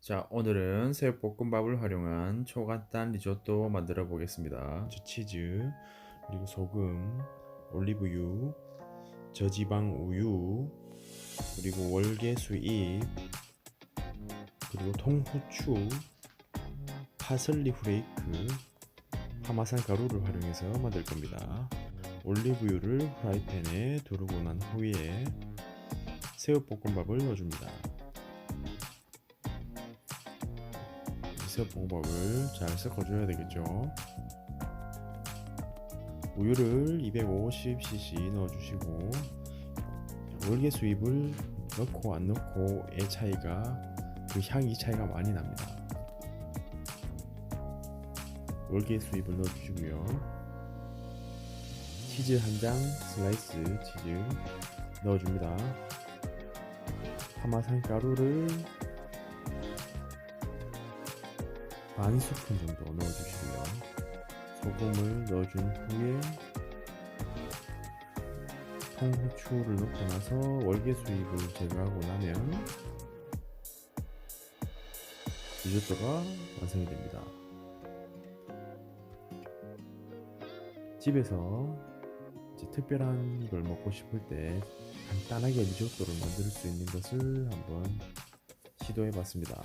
자, 오늘은 새우볶음밥을 활용한 초간단 리조또 만들어 보겠습니다. 치즈, 그리고 소금, 올리브유, 저지방 우유, 그리고 월계 수잎, 그리고 통후추, 파슬리 후레이크, 파마산 가루를 활용해서 만들 겁니다. 올리브유를 프라이팬에 두르고 난 후에 새우볶음밥을 넣어줍니다. 새우볶음밥을 잘 섞어줘야 되겠죠. 우유를 250cc 넣어주시고, 월계수잎을 넣고 안 넣고의 차이가, 그 향이 차이가 많이 납니다. 월계수잎을 넣어주시고요. 치즈 한 장 슬라이스 치즈 넣어줍니다. 파마산 가루를 반 스푼 정도 넣어주시고요. 소금을 넣어준 후에 통후추를 넣고 나서 월계수잎을 제거하고 나면 리조또가 완성이 됩니다. 집에서 이제 특별한 걸 먹고 싶을 때 간단하게 리조또를 만들 수 있는 것을 한번 시도해 봤습니다.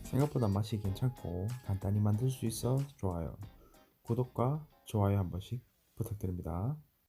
생각보다 맛이 괜찮고 간단히 만들 수 있어 좋아요. 구독과 좋아요 한 번씩 부탁드립니다.